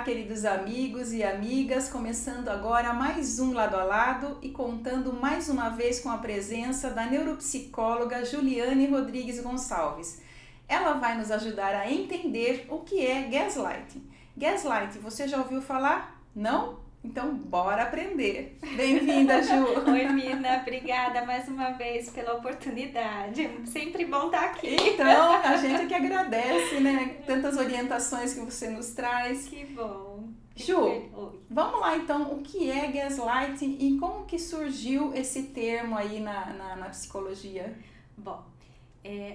queridos amigos e amigas, começando agora mais um Lado a Lado e contando mais uma vez com a presença da neuropsicóloga Juliane Rodrigues Gonçalves. Ela vai nos ajudar a entender o que é gaslighting. Gaslighting, você já ouviu falar? Não? Então, bora aprender. Bem-vinda, Ju! Oi, Mina. Obrigada mais uma vez pela oportunidade. Sempre bom estar aqui. Então, a gente que agradece, né? Tantas orientações que você nos traz. Que bom. Ju, Oi. Vamos lá então, o que é gaslighting e como que surgiu esse termo aí na psicologia? Bom,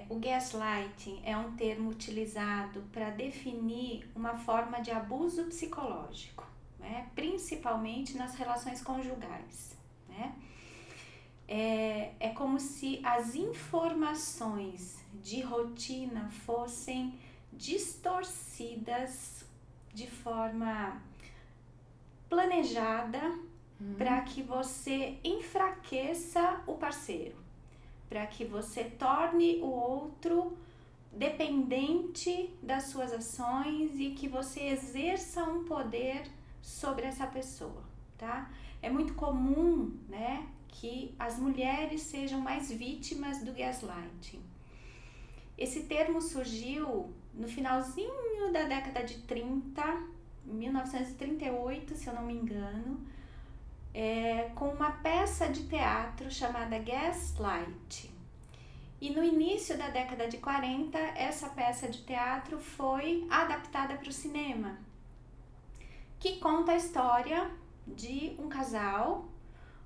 o gaslighting é um termo utilizado para definir uma forma de abuso psicológico, né? Principalmente nas relações conjugais, né? É como se as informações de rotina fossem distorcidas de forma planejada para que você enfraqueça o parceiro, para que você torne o outro dependente das suas ações e que você exerça um poder sobre essa pessoa, tá? É muito comum, né, que as mulheres sejam mais vítimas do gaslighting. Esse termo surgiu no finalzinho da década de 30, 1938, se eu não me engano, com uma peça de teatro chamada Gaslight. E no início da década de 40, essa peça de teatro foi adaptada para o cinema, que conta a história de um casal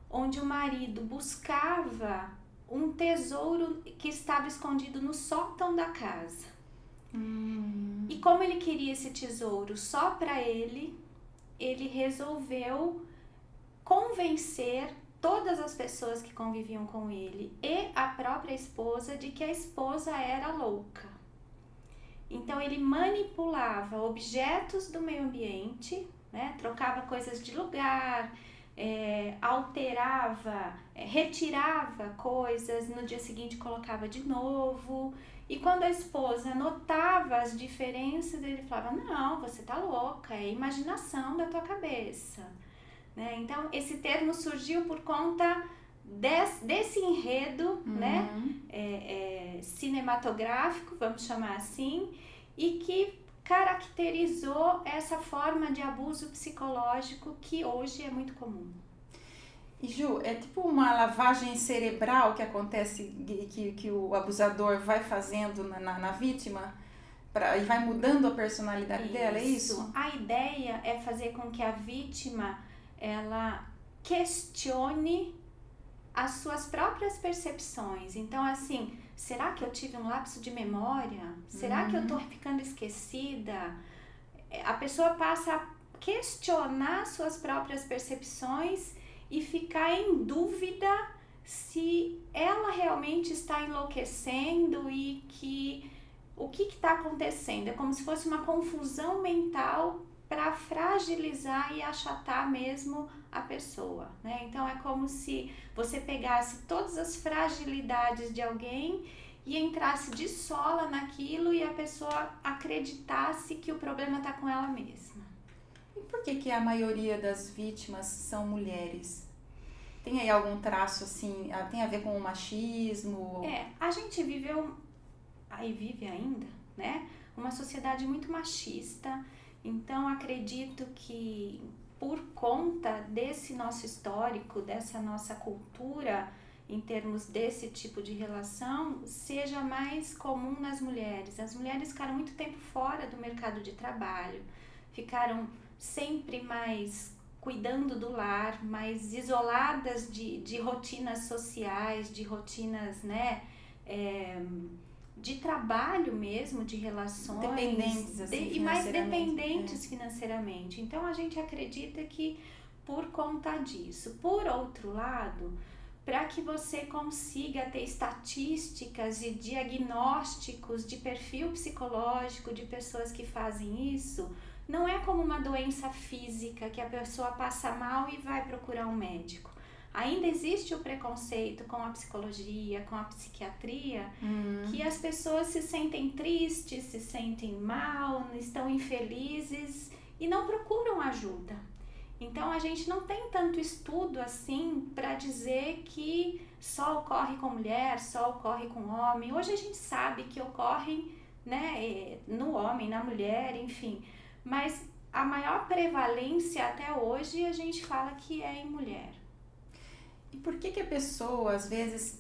onde o marido buscava um tesouro que estava escondido no sótão da casa. E como ele queria esse tesouro só para ele resolveu convencer todas as pessoas que conviviam com ele e a própria esposa de que a esposa era louca. Então ele manipulava objetos do meio ambiente, né? Trocava coisas de lugar, alterava, retirava coisas, no dia seguinte colocava de novo. E quando a esposa notava as diferenças, ele falava, não, você tá louca, é imaginação da tua cabeça. Né? Então, esse termo surgiu por conta desse enredo, né? Cinematográfico, vamos chamar assim, e que caracterizou essa forma de abuso psicológico que hoje é muito comum. E Ju, é tipo uma lavagem cerebral que acontece, que o abusador vai fazendo na vítima e vai mudando a personalidade dela, é isso? A ideia é fazer com que a vítima ela questione as suas próprias percepções. Então, assim, será que eu tive um lapso de memória? Será que eu tô ficando esquecida? A pessoa passa a questionar suas próprias percepções e ficar em dúvida se ela realmente está enlouquecendo e o que está acontecendo. É como se fosse uma confusão mental para fragilizar e achatar mesmo a pessoa, né? Então é como se você pegasse todas as fragilidades de alguém e entrasse de sola naquilo e a pessoa acreditasse que o problema está com ela mesma. E por que a maioria das vítimas são mulheres? Tem aí algum traço assim, tem a ver com o machismo? A gente vive ainda, né? Uma sociedade muito machista. Então, acredito que por conta desse nosso histórico, dessa nossa cultura, em termos desse tipo de relação, seja mais comum nas mulheres. As mulheres ficaram muito tempo fora do mercado de trabalho, ficaram sempre mais cuidando do lar, mais isoladas de rotinas sociais, de rotinas, né? De trabalho mesmo, de relações, dependentes, assim, e mais dependentes financeiramente. Então a gente acredita que por conta disso. Por outro lado, para que você consiga ter estatísticas e diagnósticos de perfil psicológico de pessoas que fazem isso, não é como uma doença física que a pessoa passa mal e vai procurar um médico. Ainda existe o preconceito com a psicologia, com a psiquiatria, que as pessoas se sentem tristes, se sentem mal, estão infelizes e não procuram ajuda. Então a gente não tem tanto estudo assim para dizer que só ocorre com mulher, só ocorre com homem. Hoje a gente sabe que ocorrem, né, no homem, na mulher, enfim, mas a maior prevalência até hoje a gente fala que é em mulher. E por que a pessoa, às vezes,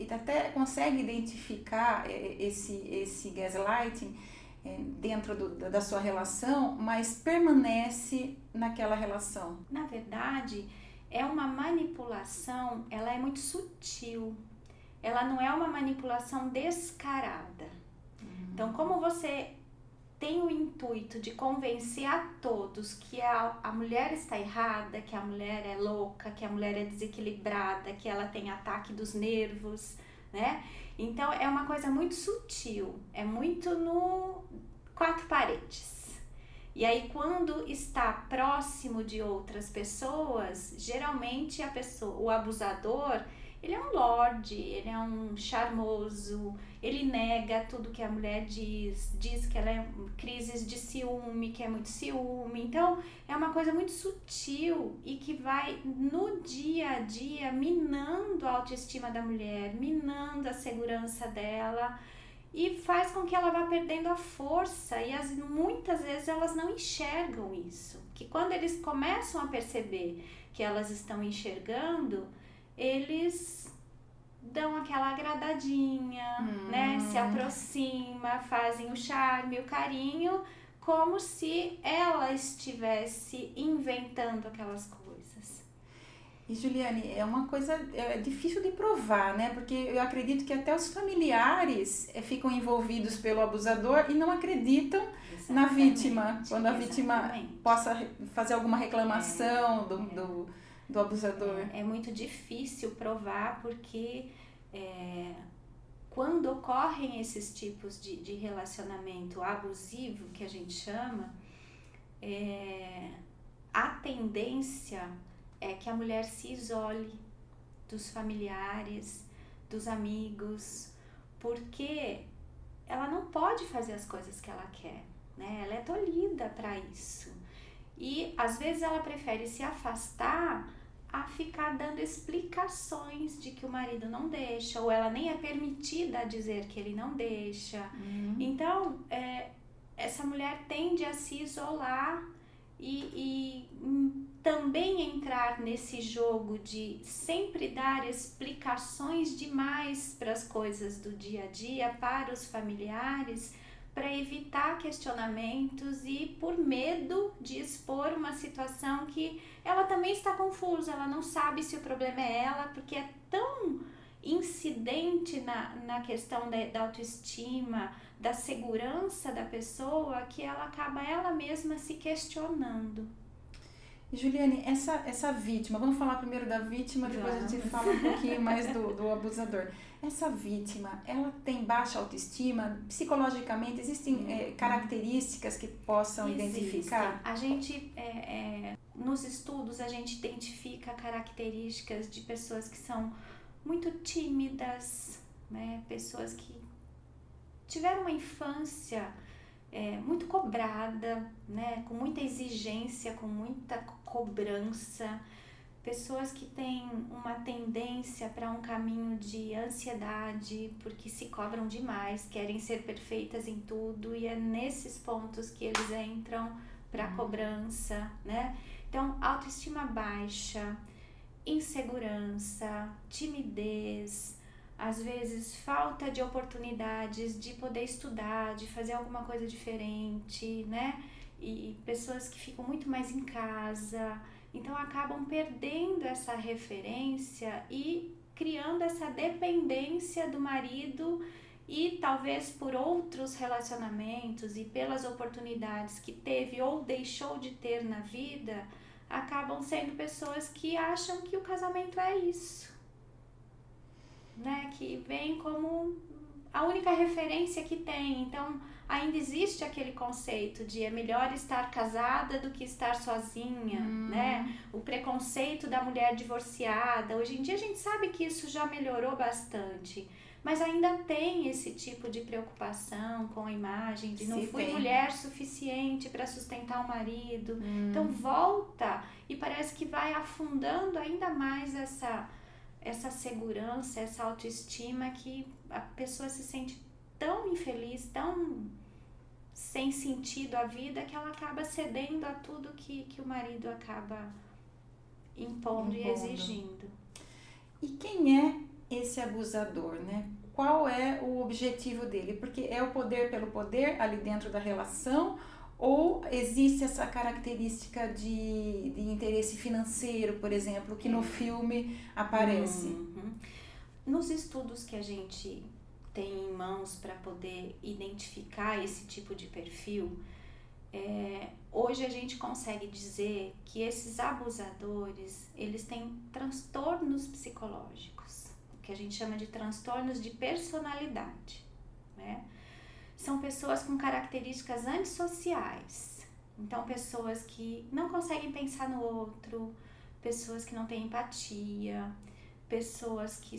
até consegue identificar esse gaslighting dentro da sua relação, mas permanece naquela relação? Na verdade, é uma manipulação, ela é muito sutil. Ela não é uma manipulação descarada. Então, como você tem o intuito de convencer a todos que a mulher está errada, que a mulher é louca, que a mulher é desequilibrada, que ela tem ataque dos nervos, né? Então é uma coisa muito sutil, é muito no quatro paredes. E aí quando está próximo de outras pessoas, geralmente o abusador, ele é um lorde, ele é um charmoso, ele nega tudo que a mulher diz que ela é crises de ciúme, que é muito ciúme. Então, é uma coisa muito sutil e que vai no dia a dia minando a autoestima da mulher, minando a segurança dela e faz com que ela vá perdendo a força e muitas vezes elas não enxergam isso. Que quando eles começam a perceber que elas estão enxergando, eles dão aquela agradadinha, né? Se aproxima, fazem o charme, o carinho, como se ela estivesse inventando aquelas coisas. E Juliane, é uma coisa difícil de provar, né? Porque eu acredito que até os familiares ficam envolvidos pelo abusador e não acreditam na vítima, quando a vítima possa fazer alguma reclamação do abusador. É muito difícil provar porque quando ocorrem esses tipos de relacionamento abusivo, que a gente chama, a tendência é que a mulher se isole dos familiares, dos amigos, porque ela não pode fazer as coisas que ela quer, né? Ela é tolhida para isso. E às vezes ela prefere se afastar a ficar dando explicações de que o marido não deixa, ou ela nem é permitida a dizer que ele não deixa. Então, essa mulher tende a se isolar e também entrar nesse jogo de sempre dar explicações demais para as coisas do dia a dia, para os familiares, para evitar questionamentos e por medo de expor uma situação que ela também está confusa, ela não sabe se o problema é ela, porque é tão incidente na questão da autoestima, da segurança da pessoa, que ela acaba ela mesma se questionando. Juliane, essa vítima, vamos falar primeiro da vítima, depois a gente fala um pouquinho mais do abusador. Essa vítima, ela tem baixa autoestima? Psicologicamente, existem características que possam identificar? A gente, nos estudos, a gente identifica características de pessoas que são muito tímidas, né? Pessoas que tiveram uma infância muito cobrada, né? Com muita exigência, com muita cobrança, pessoas que têm uma tendência para um caminho de ansiedade, porque se cobram demais, querem ser perfeitas em tudo, e é nesses pontos que eles entram para a cobrança, né? Então, autoestima baixa, insegurança, timidez, às vezes falta de oportunidades de poder estudar, de fazer alguma coisa diferente, né? E pessoas que ficam muito mais em casa, então acabam perdendo essa referência e criando essa dependência do marido, e talvez por outros relacionamentos e pelas oportunidades que teve ou deixou de ter na vida, acabam sendo pessoas que acham que o casamento é isso, né? Que vem como a única referência que tem. Então ainda existe aquele conceito de é melhor estar casada do que estar sozinha, né? O preconceito da mulher divorciada. Hoje em dia a gente sabe que isso já melhorou bastante, mas ainda tem esse tipo de preocupação com a imagem, de não fui tem. mulher suficiente para sustentar o marido. Então volta e parece que vai afundando ainda mais essa segurança, essa autoestima, que a pessoa se sente tão infeliz, tão sem sentido a vida, que ela acaba cedendo a tudo que o marido acaba impondo e exigindo. E quem é esse abusador, né? Qual é o objetivo dele? Porque é o poder pelo poder ali dentro da relação, ou existe essa característica de interesse financeiro, por exemplo, que no filme aparece? Nos estudos que a gente tem em mãos para poder identificar esse tipo de perfil, hoje a gente consegue dizer que esses abusadores, eles têm transtornos psicológicos, o que a gente chama de transtornos de personalidade, né? São pessoas com características antissociais, então pessoas que não conseguem pensar no outro, pessoas que não têm empatia, pessoas que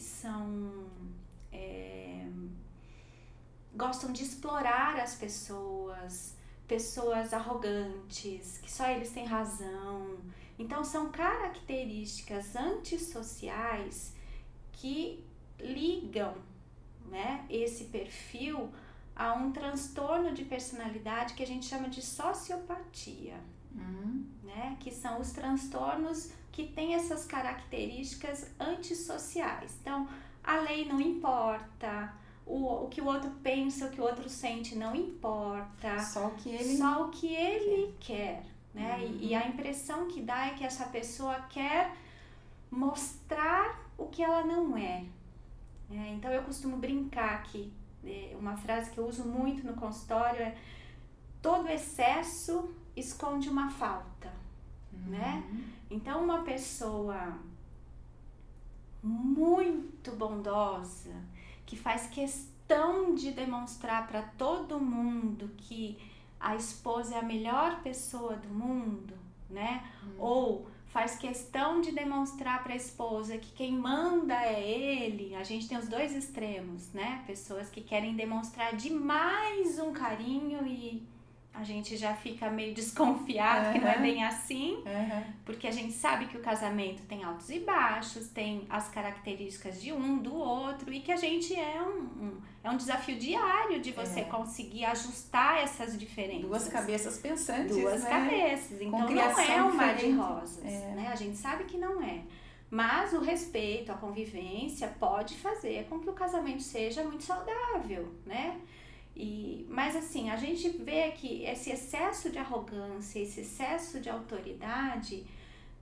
gostam de explorar as pessoas, pessoas arrogantes, que só eles têm razão. Então são características antissociais que ligam, né, esse perfil a um transtorno de personalidade que a gente chama de sociopatia, né, que são os transtornos que têm essas características antissociais. Então, a lei não importa, o que o outro pensa, o que o outro sente não importa. Só o que ele quer, né? E a impressão que dá é que essa pessoa quer mostrar o que ela não é. Então, eu costumo brincar que uma frase que eu uso muito no consultório é: todo excesso esconde uma falta, né? Então, uma pessoa muito bondosa, que faz questão de demonstrar para todo mundo que a esposa é a melhor pessoa do mundo, né? Ou faz questão de demonstrar para a esposa que quem manda é ele. A gente tem os dois extremos, né? Pessoas que querem demonstrar demais um carinho e a gente já fica meio desconfiado que não é bem assim, porque a gente sabe que o casamento tem altos e baixos, tem as características de um, do outro, e que a gente é um desafio diário de você conseguir ajustar essas diferenças. Duas cabeças pensantes, Duas cabeças, então não é um mar de rosas, né? A gente sabe que não é. Mas o respeito, a convivência pode fazer com que o casamento seja muito saudável, né? Mas assim, a gente vê que esse excesso de arrogância, esse excesso de autoridade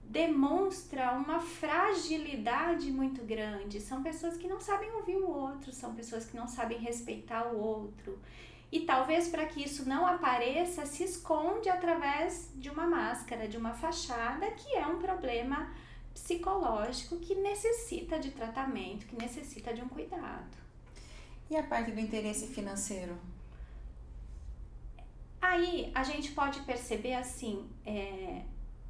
demonstra uma fragilidade muito grande. São pessoas que não sabem ouvir o outro, são pessoas que não sabem respeitar o outro. E talvez para que isso não apareça, se esconde através de uma máscara, de uma fachada, que é um problema psicológico que necessita de tratamento, que necessita de um cuidado. E a parte do interesse financeiro? Aí a gente pode perceber assim,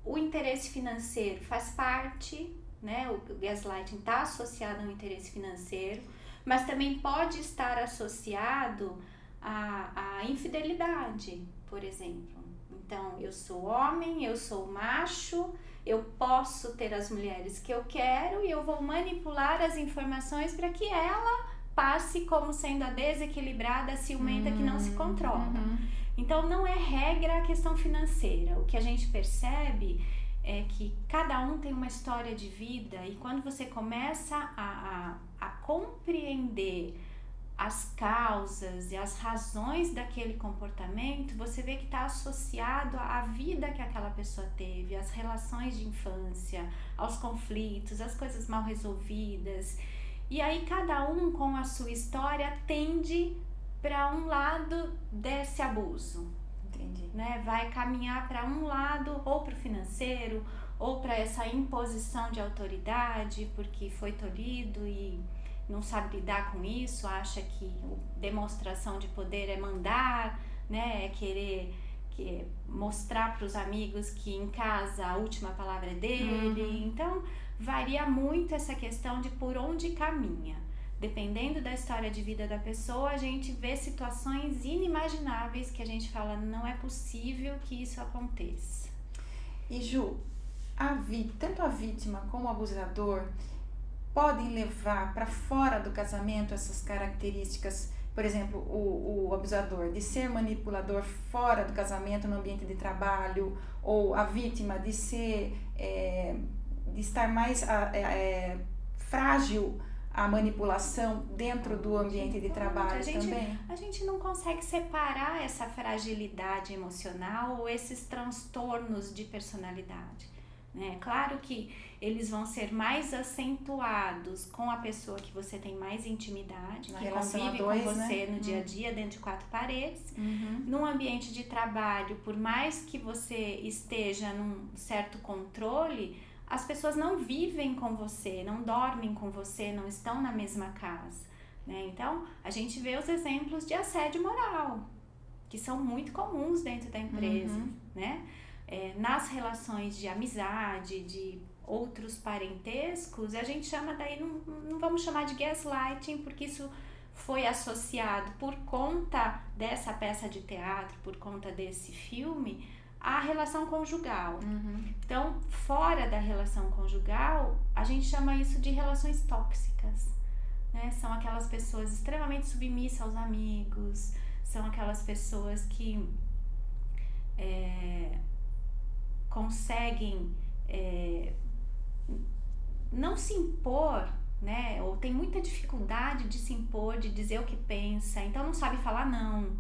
o interesse financeiro faz parte, né? O gaslighting está associado ao interesse financeiro, mas também pode estar associado à infidelidade, por exemplo. Então, eu sou homem, eu sou macho, eu posso ter as mulheres que eu quero e eu vou manipular as informações para que ela passe como sendo a desequilibrada, a ciumenta que não se controla. Então, não é regra a questão financeira. O que a gente percebe é que cada um tem uma história de vida, e quando você começa a compreender as causas e as razões daquele comportamento, você vê que está associado à vida que aquela pessoa teve, às relações de infância, aos conflitos, às coisas mal resolvidas. E aí cada um com a sua história tende para um lado desse abuso. Entendi. Né? Vai caminhar para um lado, ou para o financeiro, ou para essa imposição de autoridade, porque foi tolhido e não sabe lidar com isso, acha que demonstração de poder é mandar, né? É querer mostrar para os amigos que em casa a última palavra é dele. Então, varia muito essa questão de por onde caminha. dependendo da história de vida da pessoa, a gente vê situações inimagináveis que a gente fala, não é possível que isso aconteça. E Ju, tanto a vítima como o abusador podem levar para fora do casamento essas características, por exemplo, o abusador de ser manipulador fora do casamento, no ambiente de trabalho, ou a vítima de estar mais frágil à manipulação dentro do ambiente de trabalho também? A gente não consegue separar essa fragilidade emocional ou esses transtornos de personalidade, né? Claro que eles vão ser mais acentuados com a pessoa que você tem mais intimidade, que convive com você, né? No dia a dia, dentro de 4 paredes. Num ambiente de trabalho, por mais que você esteja num certo controle, as pessoas não vivem com você, não dormem com você, não estão na mesma casa, né? Então, a gente vê os exemplos de assédio moral, que são muito comuns dentro da empresa, né? Nas relações de amizade, de outros parentescos, a gente chama daí, não vamos chamar de gaslighting, porque isso foi associado por conta dessa peça de teatro, por conta desse filme, à relação conjugal. Então, fora da relação conjugal, a gente chama isso de relações tóxicas, né? São aquelas pessoas extremamente submissas aos amigos, são aquelas pessoas que conseguem não se impor, né? Ou tem muita dificuldade de se impor, de dizer o que pensa, então não sabe falar não.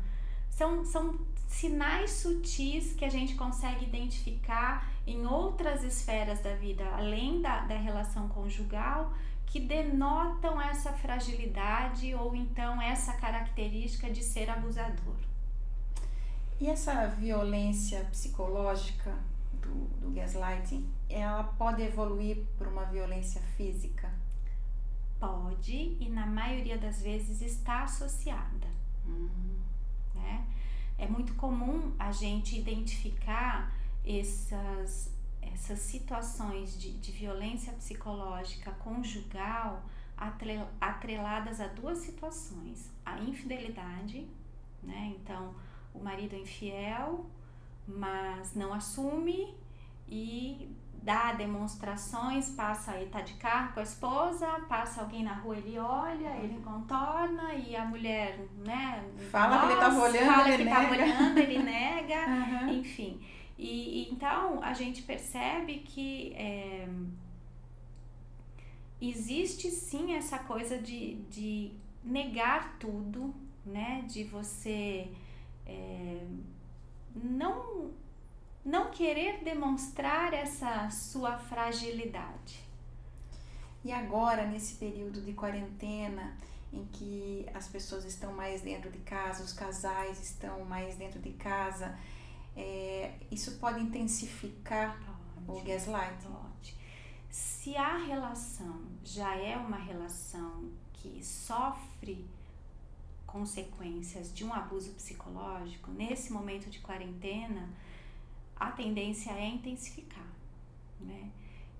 São sinais sutis que a gente consegue identificar em outras esferas da vida, além da relação conjugal, que denotam essa fragilidade ou então essa característica de ser abusador. E essa violência psicológica do gaslighting, ela pode evoluir para uma violência física? Pode, e na maioria das vezes está associada, né? É muito comum a gente identificar essas situações de violência psicológica conjugal atreladas a 2 situações: a infidelidade, né? Então, o marido é infiel, mas não assume e dá demonstrações, passa aí, tá de carro com a esposa, passa alguém na rua, ele olha, ele contorna, e a mulher, né, fala que ele tava olhando, ele nega, enfim. E então a gente percebe que existe sim essa coisa de negar tudo, né, de você não querer demonstrar essa sua fragilidade. E agora, nesse período de quarentena, em que as pessoas estão mais dentro de casa, os casais estão mais dentro de casa, isso pode intensificar o gaslighting? Pode. Se a relação já é uma relação que sofre consequências de um abuso psicológico, nesse momento de quarentena, a tendência é intensificar, né?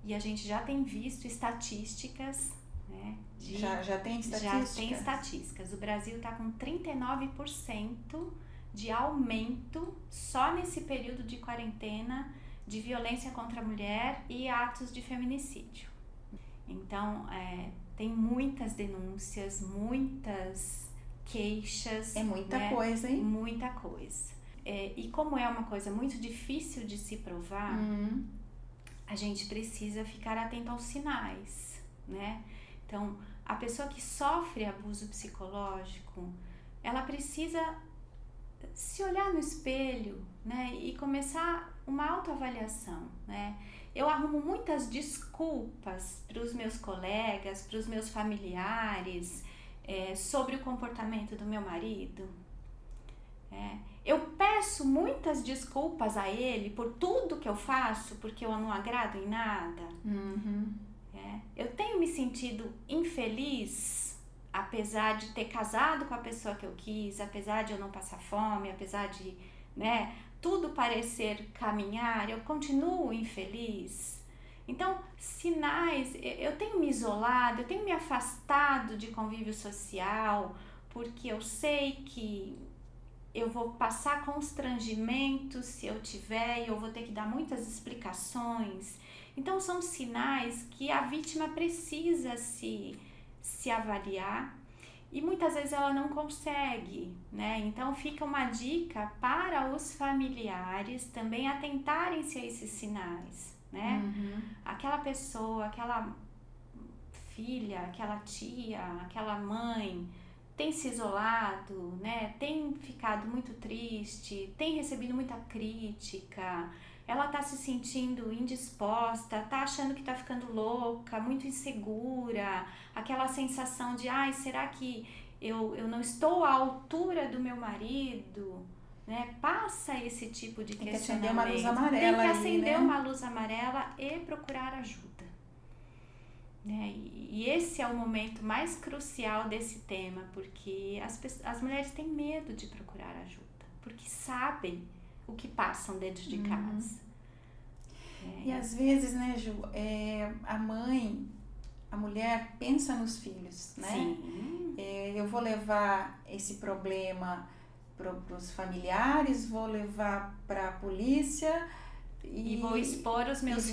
E a gente já tem visto estatísticas, né? Já tem estatísticas? Já tem estatísticas. O Brasil está com 39% de aumento só nesse período de quarentena de violência contra a mulher e atos de feminicídio. Então, tem muitas denúncias, muitas queixas. É muita coisa, hein? Muita coisa. E como é uma coisa muito difícil de se provar, a gente precisa ficar atento aos sinais, né? Então, a pessoa que sofre abuso psicológico, ela precisa se olhar no espelho, né? E começar uma autoavaliação, né? Eu arrumo muitas desculpas para os meus colegas, para os meus familiares, sobre o comportamento do meu marido. Eu peço muitas desculpas a ele por tudo que eu faço, porque eu não agrado em nada. Eu tenho me sentido infeliz, apesar de ter casado com a pessoa que eu quis, apesar de eu não passar fome, apesar de, né, tudo parecer caminhar, eu continuo infeliz. Então, sinais, eu tenho me isolado, eu tenho me afastado de convívio social, porque eu sei que eu vou passar constrangimento se eu tiver e eu vou ter que dar muitas explicações. Então, são sinais que a vítima precisa se avaliar e muitas vezes ela não consegue, né? Então, fica uma dica para os familiares também atentarem-se a esses sinais, né? Aquela pessoa, aquela filha, aquela tia, aquela mãe tem se isolado, né? Tem ficado muito triste, tem recebido muita crítica, ela tá se sentindo indisposta, tá achando que tá ficando louca, muito insegura, aquela sensação de, ai, será que eu não estou à altura do meu marido? Né? Passa esse tipo de questionamento. Tem que acender uma luz amarela. Tem que acender ali, né? uma luz amarela e procurar ajuda. Né? E esse é o momento mais crucial desse tema, porque as mulheres têm medo de procurar ajuda, porque sabem o que passam dentro de casa. E às vezes, né, Ju, a mulher pensa nos filhos, né? Sim. Eu vou levar esse problema para os familiares, vou levar para a polícia e vou expor os meus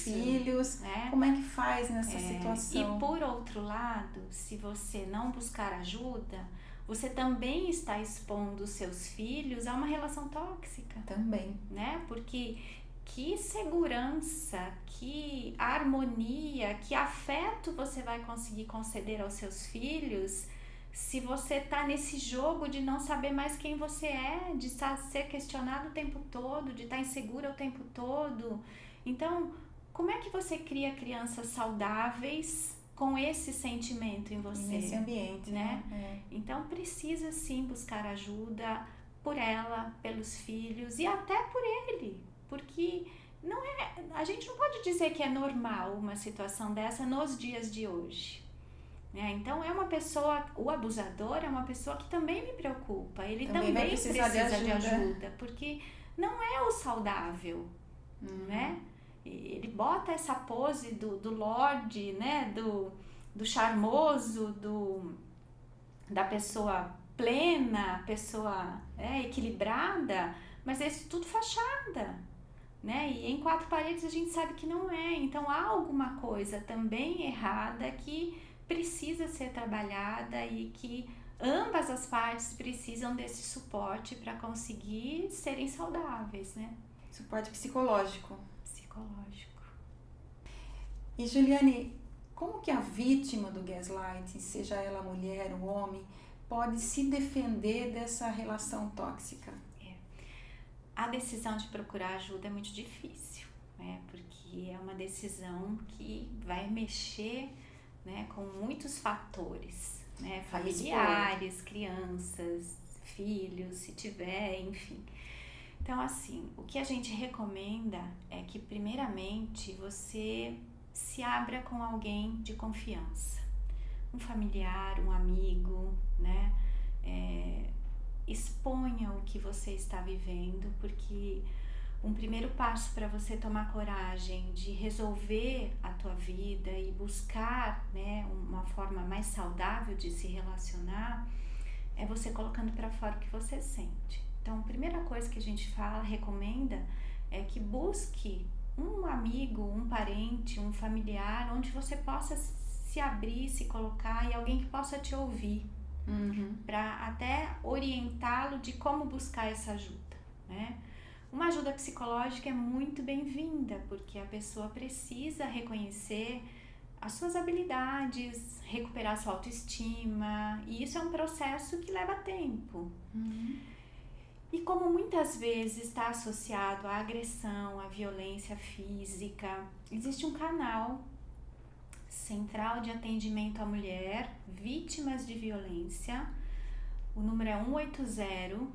filhos. Né? Como é que faz nessa situação? E por outro lado, se você não buscar ajuda, você também está expondo os seus filhos a uma relação tóxica. Também. Né? Porque que segurança, que harmonia, que afeto você vai conseguir conceder aos seus filhos se você tá nesse jogo de não saber mais quem você é, de ser questionado o tempo todo, de estar insegura o tempo todo. Então, como é que você cria crianças saudáveis com esse sentimento em você? Nesse ambiente, né? Então, precisa sim buscar ajuda por ela, pelos filhos e até por ele, porque a gente não pode dizer que é normal uma situação dessa nos dias de hoje. Então, o abusador é uma pessoa que também me preocupa, ele também precisa de ajuda, porque não é o saudável, né? Ele bota essa pose do lorde, né? Do charmoso, da pessoa plena, pessoa equilibrada, mas é isso tudo fachada, né? E em quatro paredes a gente sabe que não é, então há alguma coisa também errada que precisa ser trabalhada e que ambas as partes precisam desse suporte para conseguir serem saudáveis, né? Suporte psicológico. E Juliane, como que a vítima do gaslighting, seja ela mulher ou homem, pode se defender dessa relação tóxica? A decisão de procurar ajuda é muito difícil, né? Porque é uma decisão que vai mexer, né, com muitos fatores, né, familiares, crianças, filhos, se tiver, enfim. Então, assim, o que a gente recomenda é que, primeiramente, você se abra com alguém de confiança, um familiar, um amigo, né, exponha o que você está vivendo, porque um primeiro passo para você tomar coragem de resolver a tua vida e buscar, né, uma forma mais saudável de se relacionar é você colocando para fora o que você sente. Então, a primeira coisa que a gente recomenda é que busque um amigo, um parente, um familiar, onde você possa se abrir, se colocar e alguém que possa te ouvir, para até orientá-lo de como buscar essa ajuda, né? Uma ajuda psicológica é muito bem-vinda, porque a pessoa precisa reconhecer as suas habilidades, recuperar sua autoestima, e isso é um processo que leva tempo. E como muitas vezes está associado à agressão, à violência física, existe um canal Central de Atendimento à Mulher, Vítimas de Violência, o número é 180,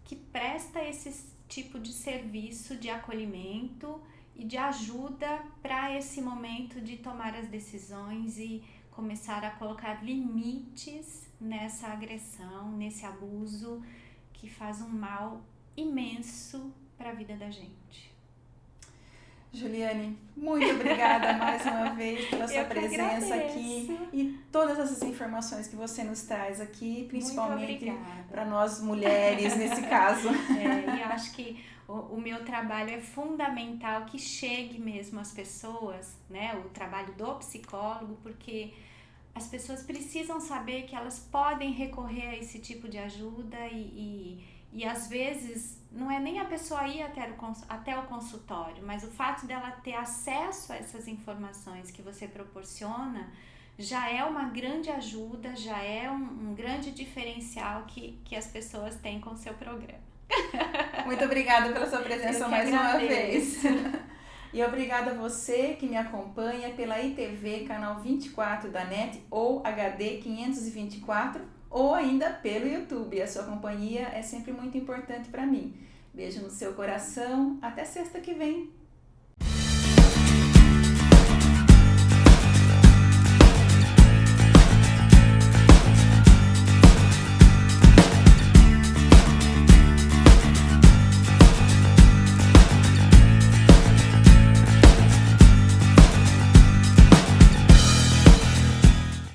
que presta esse tipo de serviço de acolhimento e de ajuda para esse momento de tomar as decisões e começar a colocar limites nessa agressão, nesse abuso que faz um mal imenso para a vida da gente. Juliane, muito obrigada mais uma vez pela sua Eu que presença agradeço. aqui e todas essas informações que você nos traz aqui, principalmente para nós mulheres nesse caso. E eu acho que o meu trabalho é fundamental que chegue mesmo às pessoas, né? O trabalho do psicólogo, porque as pessoas precisam saber que elas podem recorrer a esse tipo de ajuda e às vezes não é nem a pessoa ir até o consultório, mas o fato dela ter acesso a essas informações que você proporciona já é uma grande ajuda, já é um grande diferencial que as pessoas têm com o seu programa. Muito obrigada pela sua presença mais uma vez. E obrigada a você que me acompanha pela ITV canal 24 da NET ou HD 524 ou ainda pelo YouTube. A sua companhia é sempre muito importante para mim. Beijo no seu coração. Até sexta que vem.